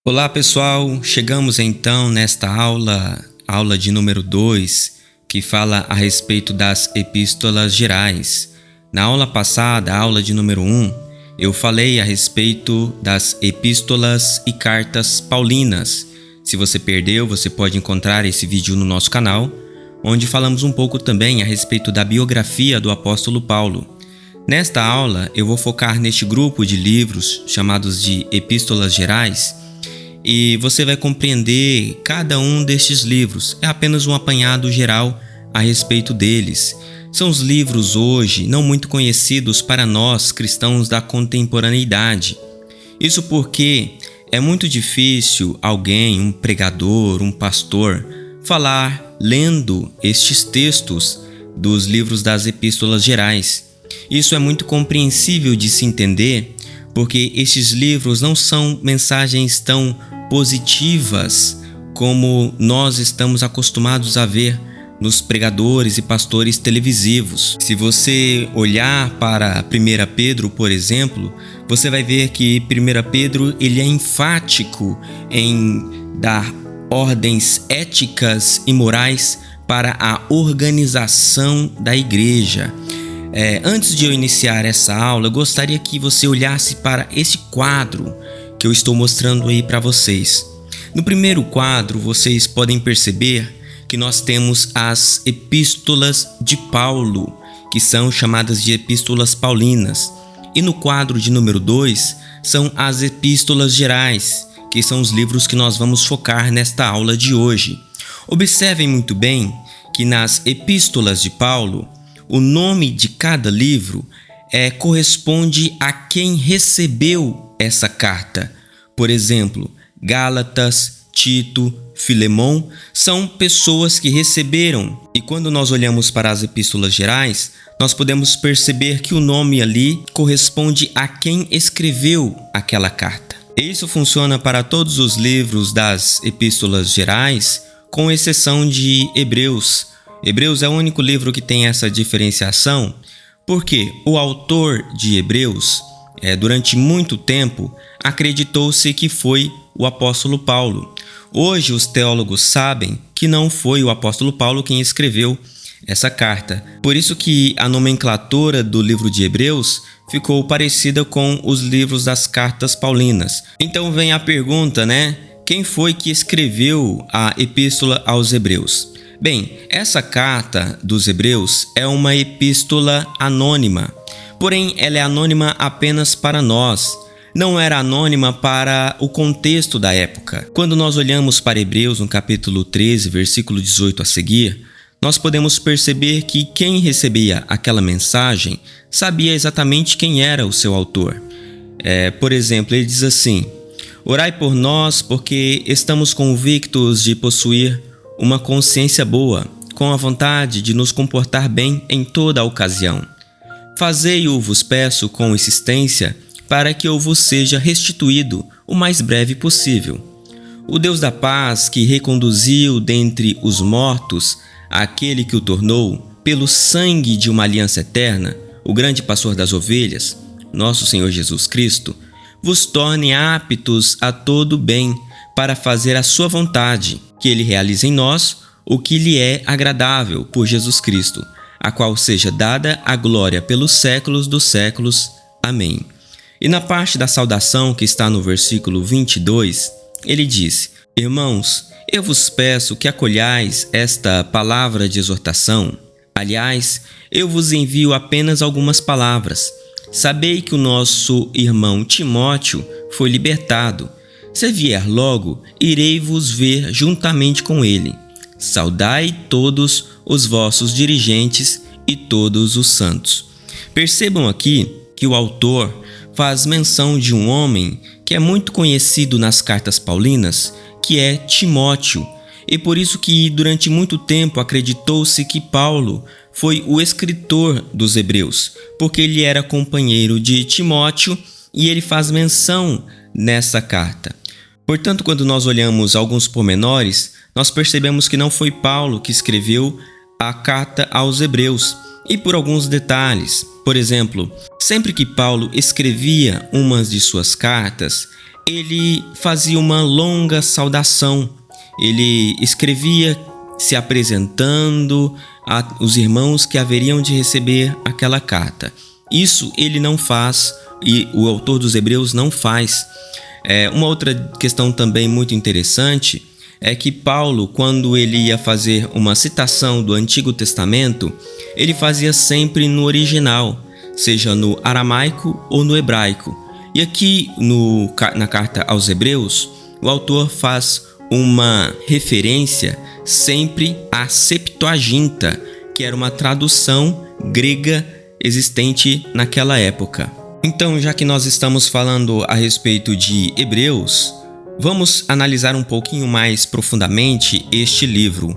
Olá pessoal, chegamos então nesta aula de número 2, que fala a respeito das epístolas gerais. Na aula passada, a aula de número 1, eu falei a respeito das epístolas e cartas paulinas. Se você perdeu, você pode encontrar esse vídeo no nosso canal, onde falamos um pouco também a respeito da biografia do apóstolo Paulo. Nesta aula, eu vou focar neste grupo de livros chamados de epístolas gerais, e você vai compreender cada um destes livros. É apenas um apanhado geral a respeito deles. São os livros hoje não muito conhecidos para nós cristãos da contemporaneidade. Isso porque é muito difícil alguém, um pregador, um pastor, falar lendo estes textos dos livros das epístolas gerais. Isso é muito compreensível de se entender, porque estes livros não são mensagens tão positivas como nós estamos acostumados a ver nos pregadores e pastores televisivos. Se você olhar para 1 Pedro, por exemplo, você vai ver que 1 Pedro ele é enfático em dar ordens éticas e morais para a organização da igreja. Antes de eu iniciar essa aula, eu gostaria que você olhasse para esse quadro que eu estou mostrando aí para vocês. No primeiro quadro, vocês podem perceber que nós temos as epístolas de Paulo, que são chamadas de epístolas paulinas. E no quadro de número 2, são as epístolas gerais, que são os livros que nós vamos focar nesta aula de hoje. Observem muito bem que nas epístolas de Paulo, o nome de cada livro corresponde a quem recebeu essa carta. Por exemplo, Gálatas, Tito, Filemão são pessoas que receberam. E quando nós olhamos para as epístolas gerais, nós podemos perceber que o nome ali corresponde a quem escreveu aquela carta. E isso funciona para todos os livros das epístolas gerais, com exceção de Hebreus. Hebreus é o único livro que tem essa diferenciação, porque o autor de Hebreus, durante muito tempo, acreditou-se que foi o apóstolo Paulo. Hoje os teólogos sabem que não foi o apóstolo Paulo quem escreveu essa carta. Por isso que a nomenclatura do livro de Hebreus ficou parecida com os livros das cartas paulinas. Então vem a pergunta, Quem foi que escreveu a epístola aos Hebreus? Bem, essa carta dos Hebreus é uma epístola anônima, porém ela é anônima apenas para nós, não era anônima para o contexto da época. Quando nós olhamos para Hebreus no capítulo 13, versículo 18 a seguir, nós podemos perceber que quem recebia aquela mensagem sabia exatamente quem era o seu autor. Por exemplo, ele diz assim: "Orai por nós, porque estamos convictos de possuir uma consciência boa, com a vontade de nos comportar bem em toda a ocasião. Fazei-o, vos peço, com insistência, para que eu vos seja restituído o mais breve possível. O Deus da paz, que reconduziu dentre os mortos aquele que o tornou, pelo sangue de uma aliança eterna, o grande pastor das ovelhas, nosso Senhor Jesus Cristo, vos torne aptos a todo bem, para fazer a sua vontade, que ele realize em nós o que lhe é agradável por Jesus Cristo, a qual seja dada a glória pelos séculos dos séculos. Amém." E na parte da saudação que está no versículo 22, ele diz: "Irmãos, eu vos peço que acolhais esta palavra de exortação. Aliás, eu vos envio apenas algumas palavras. Sabei que o nosso irmão Timóteo foi libertado. Se vier logo, irei vos ver juntamente com ele. Saudai todos os vossos dirigentes e todos os santos." Percebam aqui que o autor faz menção de um homem que é muito conhecido nas cartas paulinas, que é Timóteo. E por isso que durante muito tempo acreditou-se que Paulo foi o escritor dos Hebreus, porque ele era companheiro de Timóteo e ele faz menção nessa carta. Portanto, quando nós olhamos alguns pormenores, nós percebemos que não foi Paulo que escreveu a carta aos Hebreus, e por alguns detalhes. Por exemplo, sempre que Paulo escrevia uma de suas cartas, ele fazia uma longa saudação. Ele escrevia se apresentando aos irmãos que haveriam de receber aquela carta. Isso ele não faz, e o autor dos Hebreus não faz. Uma outra questão também muito interessante é que Paulo, quando ele ia fazer uma citação do Antigo Testamento, ele fazia sempre no original, seja no aramaico ou no hebraico. E aqui na carta aos Hebreus, o autor faz uma referência sempre à Septuaginta, que era uma tradução grega existente naquela época. Então, já que nós estamos falando a respeito de Hebreus, vamos analisar um pouquinho mais profundamente este livro.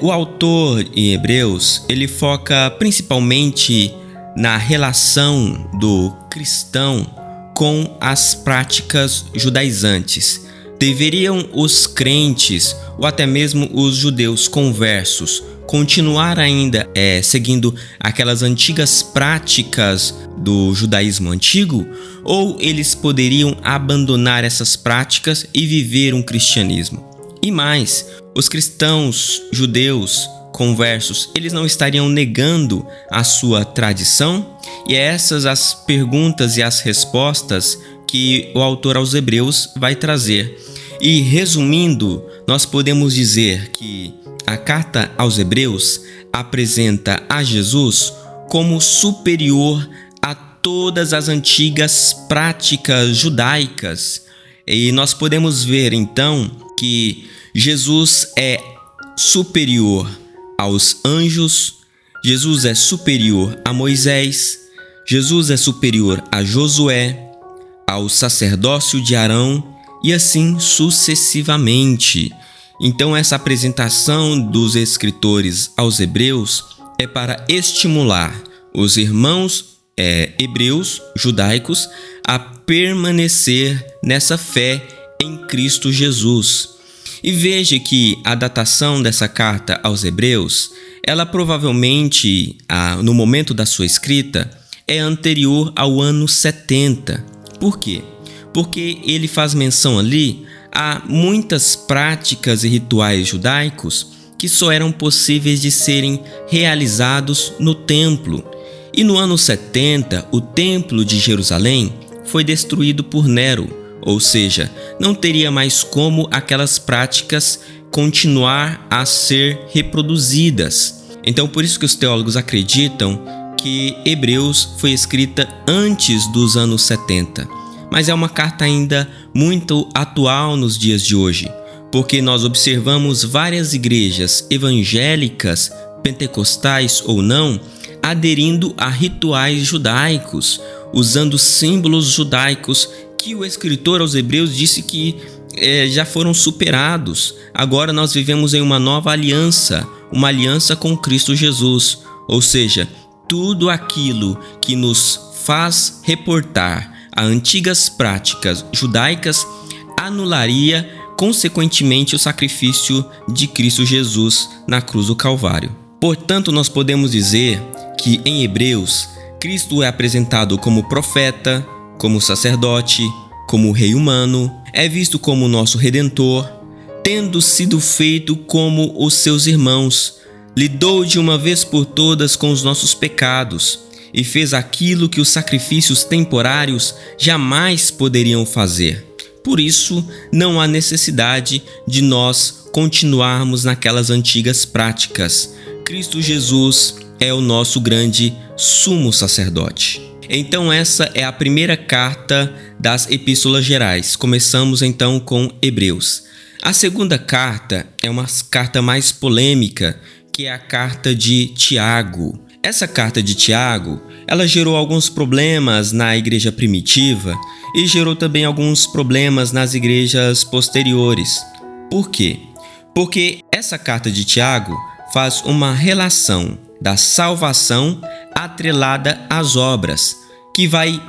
O autor em Hebreus, ele foca principalmente na relação do cristão com as práticas judaizantes. Deveriam os crentes, ou até mesmo os judeus conversos, continuar ainda seguindo aquelas antigas práticas do judaísmo antigo, ou eles poderiam abandonar essas práticas e viver um cristianismo? E mais, os cristãos judeus conversos, eles não estariam negando a sua tradição? E essas as perguntas e as respostas que o autor aos Hebreus vai trazer. E resumindo, nós podemos dizer que a carta aos Hebreus apresenta a Jesus como superior a todas as antigas práticas judaicas. E nós podemos ver então que Jesus é superior aos anjos, Jesus é superior a Moisés, Jesus é superior a Josué, ao sacerdócio de Arão e assim sucessivamente. Então essa apresentação dos escritores aos Hebreus é para estimular os irmãos hebreus, judaicos, a permanecer nessa fé em Cristo Jesus. E veja que a datação dessa carta aos Hebreus, ela provavelmente, no momento da sua escrita, é anterior ao ano 70. Por quê? Porque ele faz menção ali a muitas práticas e rituais judaicos que só eram possíveis de serem realizados no templo. E no ano 70, o templo de Jerusalém foi destruído por Nero, ou seja, não teria mais como aquelas práticas continuar a ser reproduzidas. Então, por isso que os teólogos acreditam que Hebreus foi escrita antes dos anos 70. Mas é uma carta ainda muito atual nos dias de hoje, porque nós observamos várias igrejas evangélicas, pentecostais ou não, aderindo a rituais judaicos, usando símbolos judaicos que o escritor aos Hebreus disse que já foram superados. Agora nós vivemos em uma nova aliança, uma aliança com Cristo Jesus, ou seja, tudo aquilo que nos faz reportar a antigas práticas judaicas anularia consequentemente o sacrifício de Cristo Jesus na cruz do Calvário. Portanto, nós podemos dizer que em Hebreus, Cristo é apresentado como profeta, como sacerdote, como rei humano, é visto como nosso Redentor, tendo sido feito como os seus irmãos, lidou de uma vez por todas com os nossos pecados e fez aquilo que os sacrifícios temporários jamais poderiam fazer. Por isso, não há necessidade de nós continuarmos naquelas antigas práticas. Cristo Jesus é o nosso grande sumo sacerdote. Então essa é a primeira carta das epístolas gerais. Começamos então com Hebreus. A segunda carta é uma carta mais polêmica, que é a carta de Tiago. Essa carta de Tiago, ela gerou alguns problemas na igreja primitiva e gerou também alguns problemas nas igrejas posteriores. Por quê? Porque essa carta de Tiago faz uma relação da salvação atrelada às obras, que vai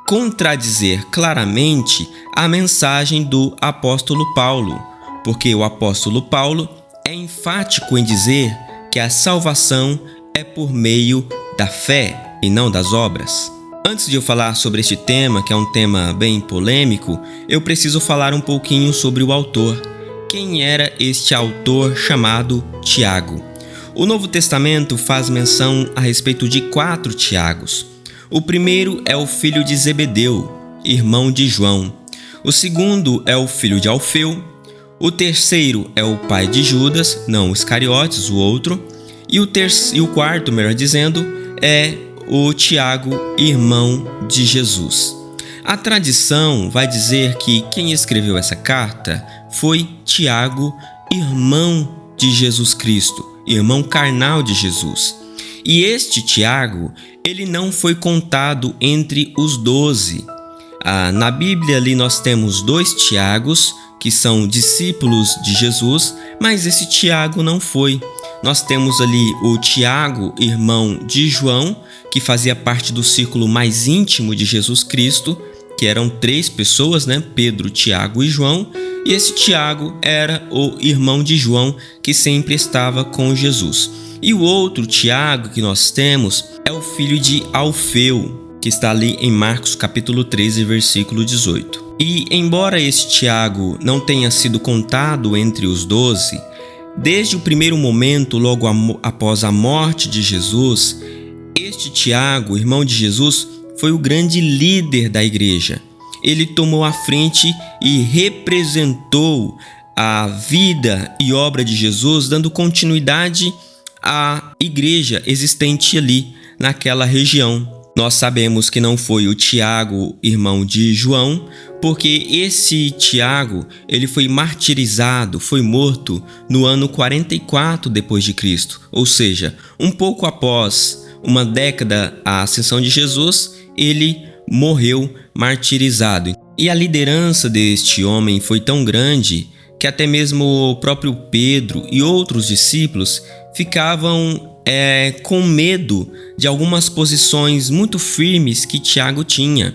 contradizer claramente a mensagem do apóstolo Paulo, porque o apóstolo Paulo é enfático em dizer que a salvação é por meio da fé e não das obras. Antes de eu falar sobre este tema, que é um tema bem polêmico, eu preciso falar um pouquinho sobre o autor. Quem era este autor chamado Tiago? O Novo Testamento faz menção a respeito de 4 Tiagos. O primeiro é o filho de Zebedeu, irmão de João. O segundo é o filho de Alfeu. O terceiro é o pai de Judas, não Iscariotes, o outro. E o quarto, melhor dizendo, é o Tiago, irmão de Jesus. A tradição vai dizer que quem escreveu essa carta foi Tiago, irmão de Jesus Cristo, irmão carnal de Jesus. E este Tiago, ele não foi contado entre os 12. Na Bíblia ali nós temos 2 Tiagos, que são discípulos de Jesus, mas esse Tiago não foi. Nós temos ali o Tiago, irmão de João, que fazia parte do círculo mais íntimo de Jesus Cristo, que eram 3 pessoas, Pedro, Tiago e João. E esse Tiago era o irmão de João, que sempre estava com Jesus. E o outro Tiago que nós temos é o filho de Alfeu, que está ali em Marcos capítulo 13, versículo 18. E embora esse Tiago não tenha sido contado entre os 12, desde o primeiro momento, logo após a morte de Jesus, este Tiago, irmão de Jesus, foi o grande líder da igreja. Ele tomou a frente e representou a vida e obra de Jesus, dando continuidade à igreja existente ali naquela região. Nós sabemos que não foi o Tiago, irmão de João, porque esse Tiago, ele foi martirizado, foi morto no ano 44 depois de Cristo, ou seja, um pouco após uma década a ascensão de Jesus, ele morreu martirizado. E a liderança deste homem foi tão grande que até mesmo o próprio Pedro e outros discípulos ficavam com medo de algumas posições muito firmes que Tiago tinha.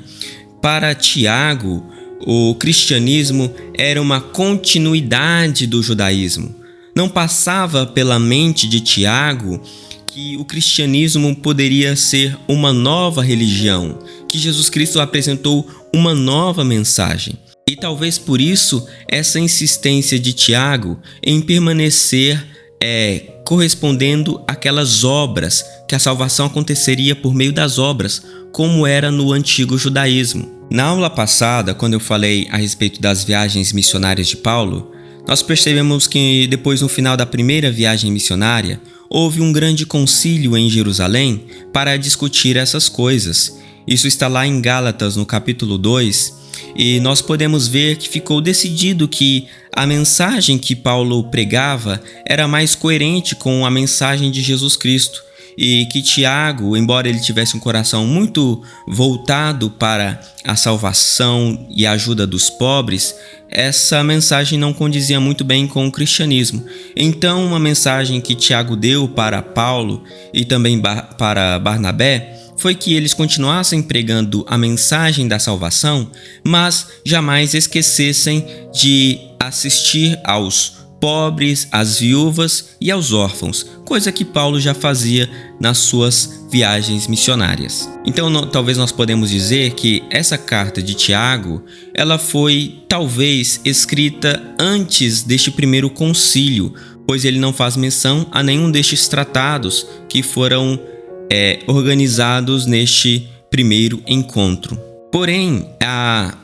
Para Tiago, o cristianismo era uma continuidade do judaísmo. Não passava pela mente de Tiago que o cristianismo poderia ser uma nova religião, que Jesus Cristo apresentou uma nova mensagem. E talvez por isso essa insistência de Tiago em permanecer correspondendo àquelas obras, que a salvação aconteceria por meio das obras, como era no antigo judaísmo. Na aula passada, quando eu falei a respeito das viagens missionárias de Paulo, nós percebemos que depois, no final da primeira viagem missionária, houve um grande concílio em Jerusalém para discutir essas coisas. Isso está lá em Gálatas, no capítulo 2, e nós podemos ver que ficou decidido que a mensagem que Paulo pregava era mais coerente com a mensagem de Jesus Cristo, e que Tiago, embora ele tivesse um coração muito voltado para a salvação e a ajuda dos pobres, essa mensagem não condizia muito bem com o cristianismo. Então, uma mensagem que Tiago deu para Paulo e também para Barnabé foi que eles continuassem pregando a mensagem da salvação, mas jamais esquecessem de assistir aos pobres, às viúvas e aos órfãos, coisa que Paulo já fazia nas suas viagens missionárias. Então, talvez nós podemos dizer que essa carta de Tiago, ela foi talvez escrita antes deste primeiro concílio, pois ele não faz menção a nenhum destes tratados que foram organizados neste primeiro encontro. Porém,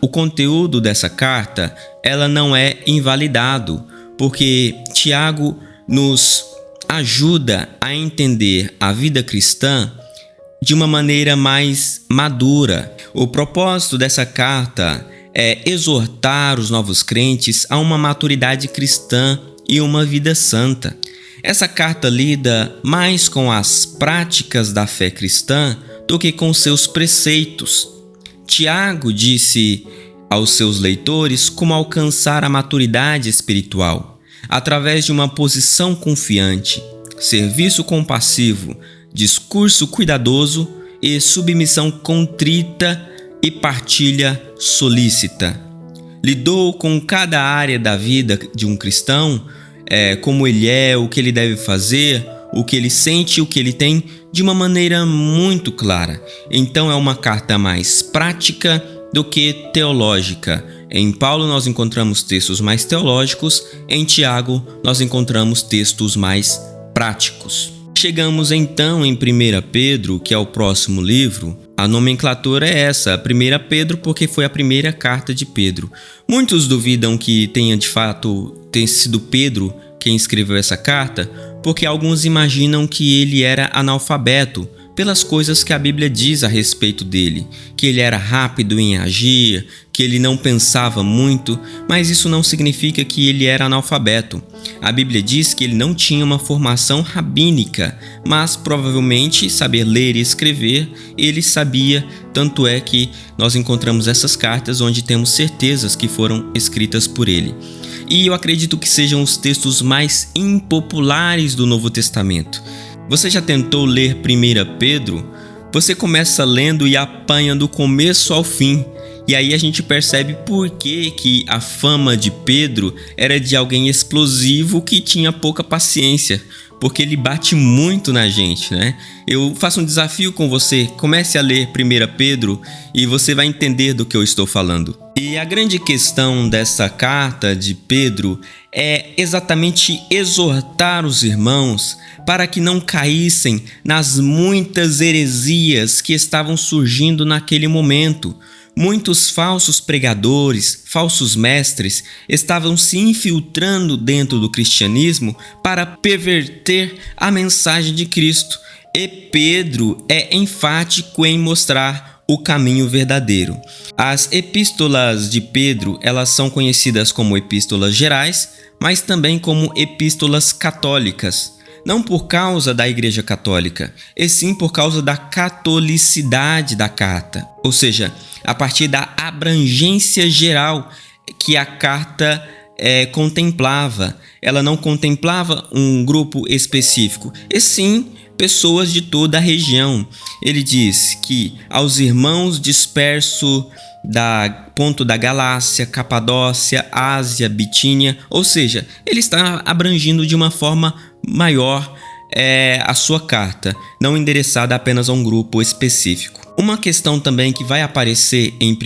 o conteúdo dessa carta, ela não é invalidado, porque Tiago nos ajuda a entender a vida cristã de uma maneira mais madura. O propósito dessa carta é exortar os novos crentes a uma maturidade cristã e uma vida santa. Essa carta lida mais com as práticas da fé cristã do que com seus preceitos. Tiago disse aos seus leitores como alcançar a maturidade espiritual, através de uma posição confiante, serviço compassivo, discurso cuidadoso e submissão contrita e partilha solícita. Lidou com cada área da vida de um cristão, como ele é, o que ele deve fazer, o que ele sente, o que ele tem, de uma maneira muito clara. Então é uma carta mais prática do que teológica. Em Paulo nós encontramos textos mais teológicos, em Tiago nós encontramos textos mais práticos. Chegamos então em 1 Pedro, que é o próximo livro. A nomenclatura é essa, 1 Pedro, porque foi a primeira carta de Pedro. Muitos duvidam que tenha de fato sido Pedro quem escreveu essa carta, porque alguns imaginam que ele era analfabeto, pelas coisas que a Bíblia diz a respeito dele, que ele era rápido em agir, que ele não pensava muito, mas isso não significa que ele era analfabeto. A Bíblia diz que ele não tinha uma formação rabínica, mas provavelmente saber ler e escrever ele sabia, tanto é que nós encontramos essas cartas onde temos certezas que foram escritas por ele. E eu acredito que sejam os textos mais impopulares do Novo Testamento. Você já tentou ler 1 Pedro? Você começa lendo e apanha do começo ao fim. E aí a gente percebe por que a fama de Pedro era de alguém explosivo que tinha pouca paciência. Porque ele bate muito na gente, né? Eu faço um desafio com você, comece a ler 1 Pedro e você vai entender do que eu estou falando. E a grande questão dessa carta de Pedro é exatamente exortar os irmãos para que não caíssem nas muitas heresias que estavam surgindo naquele momento. Muitos falsos pregadores, falsos mestres, estavam se infiltrando dentro do cristianismo para perverter a mensagem de Cristo. E Pedro é enfático em mostrar o caminho verdadeiro. As epístolas de Pedro, elas são conhecidas como epístolas gerais, mas também como epístolas católicas. Não por causa da Igreja Católica, e sim por causa da catolicidade da carta. Ou seja, a partir da abrangência geral que a carta contemplava. Ela não contemplava um grupo específico, e sim pessoas de toda a região. Ele diz que aos irmãos dispersos ponto da Galácia, Capadócia, Ásia, Bitínia, ou seja, ele está abrangindo de uma forma maior a sua carta, não endereçada apenas a um grupo específico. Uma questão também que vai aparecer em 1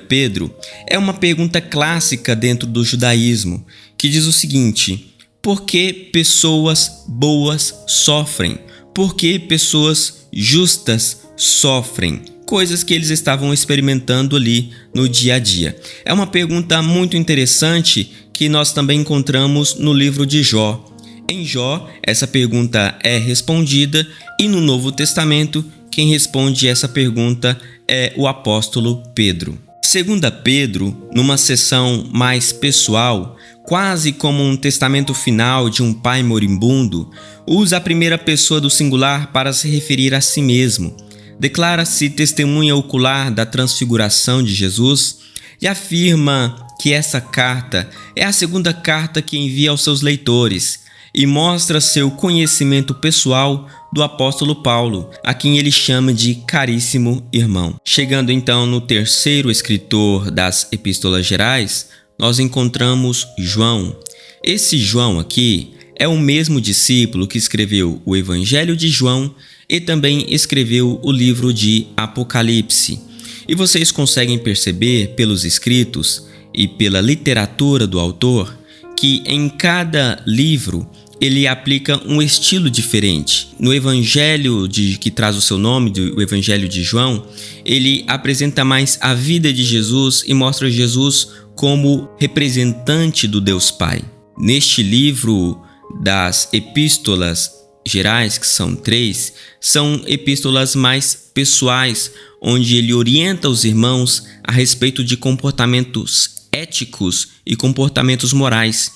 Pedro é uma pergunta clássica dentro do judaísmo, que diz o seguinte: por que pessoas boas sofrem? Por que pessoas justas sofrem? Coisas que eles estavam experimentando ali no dia a dia. É uma pergunta muito interessante que nós também encontramos no livro de Jó. Em Jó, essa pergunta é respondida, e no Novo Testamento, quem responde essa pergunta é o apóstolo Pedro. 2 Pedro, numa sessão mais pessoal, quase como um testamento final de um pai moribundo, usa a primeira pessoa do singular para se referir a si mesmo. Declara-se testemunha ocular da transfiguração de Jesus e afirma que essa carta é a segunda carta que envia aos seus leitores e mostra seu conhecimento pessoal do apóstolo Paulo, a quem ele chama de caríssimo irmão. Chegando então no terceiro escritor das epístolas gerais, nós encontramos João. Esse João aqui é o mesmo discípulo que escreveu o Evangelho de João e também escreveu o livro de Apocalipse. E vocês conseguem perceber pelos escritos e pela literatura do autor que em cada livro ele aplica um estilo diferente. No Evangelho que traz o seu nome, o Evangelho de João, ele apresenta mais a vida de Jesus e mostra Jesus como representante do Deus Pai. Neste livro das epístolas gerais, que são 3, são epístolas mais pessoais, onde ele orienta os irmãos a respeito de comportamentos éticos e comportamentos morais.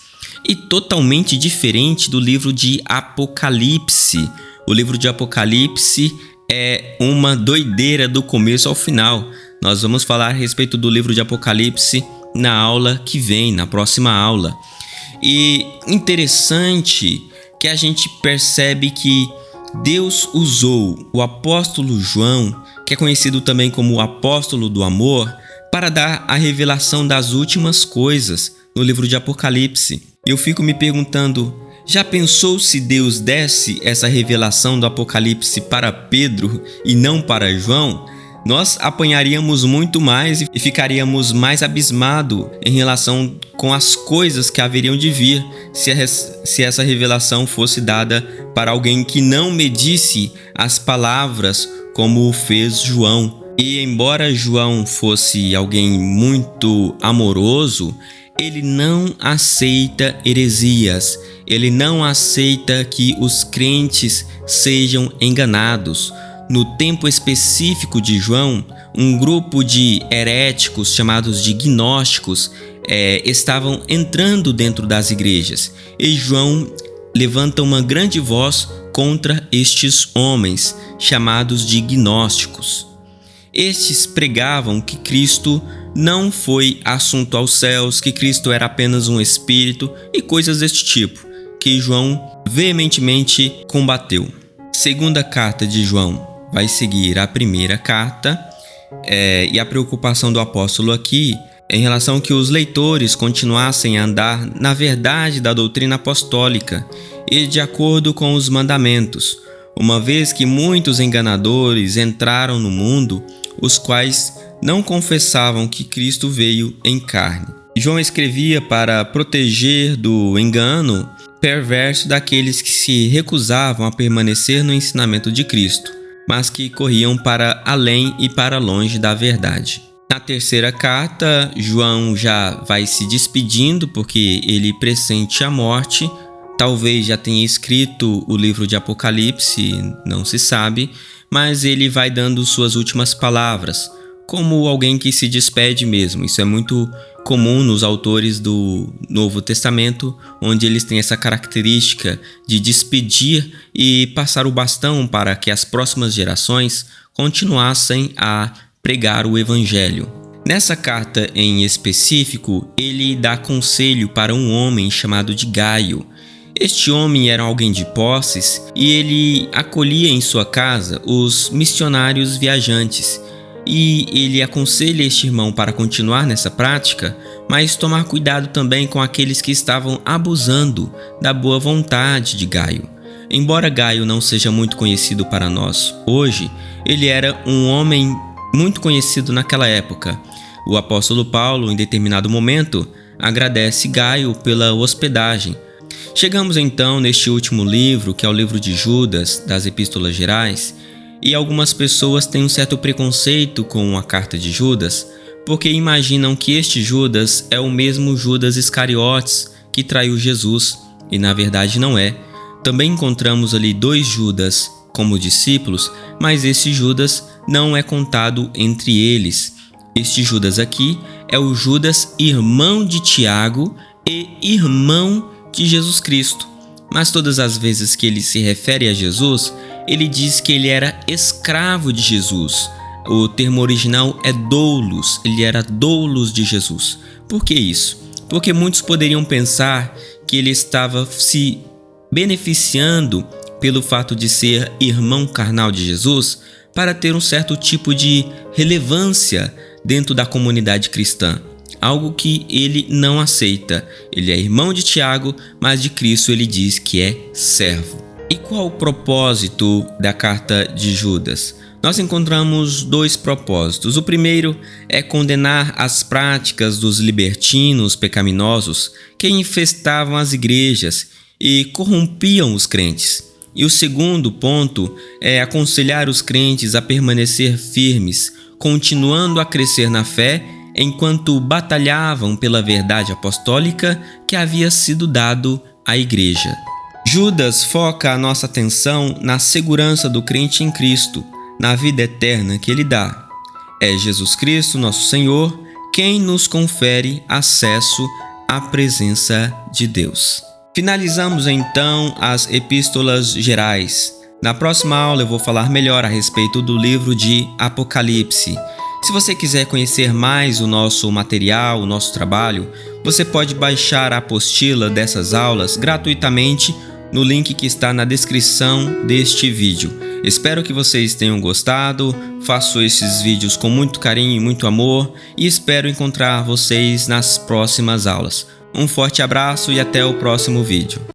E totalmente diferente do livro de Apocalipse. O livro de Apocalipse é uma doideira do começo ao final. Nós vamos falar a respeito do livro de Apocalipse na aula que vem, na próxima aula. E interessante que a gente percebe que Deus usou o apóstolo João, que é conhecido também como o apóstolo do amor, para dar a revelação das últimas coisas no livro de Apocalipse. Eu fico me perguntando, Já pensou se Deus desse essa revelação do Apocalipse para Pedro e não para João? Nós apanharíamos muito mais e ficaríamos mais abismados em relação com as coisas que haveriam de vir se essa revelação fosse dada para alguém que não medisse as palavras como fez João. E embora João fosse alguém muito amoroso, ele não aceita heresias, ele não aceita que os crentes sejam enganados. No tempo específico de João, um grupo de heréticos chamados de gnósticos estavam entrando dentro das igrejas, e João levanta uma grande voz contra estes homens chamados de gnósticos. Estes pregavam que Cristo não foi assunto aos céus, que Cristo era apenas um espírito e coisas deste tipo, que João veementemente combateu. Segunda carta de João vai seguir a primeira carta, e a preocupação do apóstolo aqui é em relação que os leitores continuassem a andar na verdade da doutrina apostólica e de acordo com os mandamentos, uma vez que muitos enganadores entraram no mundo, os quais não confessavam que Cristo veio em carne. João escrevia para proteger do engano perverso daqueles que se recusavam a permanecer no ensinamento de Cristo, mas que corriam para além e para longe da verdade. Na terceira carta, João já vai se despedindo porque ele pressente a morte. Talvez já tenha escrito o livro de Apocalipse, não se sabe, mas ele vai dando suas últimas palavras, como alguém que se despede mesmo. Isso é muito comum nos autores do Novo Testamento, onde eles têm essa característica de despedir e passar o bastão para que as próximas gerações continuassem a pregar o Evangelho. Nessa carta em específico, ele dá conselho para um homem chamado de Gaio. Este homem era alguém de posses e ele acolhia em sua casa os missionários viajantes. E ele aconselha este irmão para continuar nessa prática, mas tomar cuidado também com aqueles que estavam abusando da boa vontade de Gaio. Embora Gaio não seja muito conhecido para nós hoje, ele era um homem muito conhecido naquela época. O apóstolo Paulo, em determinado momento, agradece Gaio pela hospedagem. Chegamos então neste último livro, que é o livro de Judas, das Epístolas Gerais, e algumas pessoas têm um certo preconceito com a carta de Judas, porque imaginam que este Judas é o mesmo Judas Iscariotes que traiu Jesus, e na verdade não é. Também encontramos ali 2 Judas como discípulos, mas esse Judas não é contado entre eles. Este Judas aqui é o Judas irmão de Tiago e irmão de Jesus Cristo. Mas todas as vezes que ele se refere a Jesus, ele diz que ele era escravo de Jesus. O termo original é doulos, ele era doulos de Jesus. Por que isso? Porque muitos poderiam pensar que ele estava se beneficiando pelo fato de ser irmão carnal de Jesus para ter um certo tipo de relevância dentro da comunidade cristã. Algo que ele não aceita. Ele é irmão de Tiago, mas de Cristo ele diz que é servo. E qual o propósito da carta de Judas? Nós encontramos 2 propósitos. O primeiro é condenar as práticas dos libertinos pecaminosos que infestavam as igrejas e corrompiam os crentes. E o segundo ponto é aconselhar os crentes a permanecer firmes, continuando a crescer na fé enquanto batalhavam pela verdade apostólica que havia sido dado à igreja. Judas foca a nossa atenção na segurança do crente em Cristo, na vida eterna que ele dá. É Jesus Cristo, nosso Senhor, quem nos confere acesso à presença de Deus. Finalizamos então as epístolas gerais. Na próxima aula eu vou falar melhor a respeito do livro de Apocalipse. Se você quiser conhecer mais o nosso material, o nosso trabalho, você pode baixar a apostila dessas aulas gratuitamente no link que está na descrição deste vídeo. Espero que vocês tenham gostado, faço esses vídeos com muito carinho e muito amor e espero encontrar vocês nas próximas aulas. Um forte abraço e até o próximo vídeo.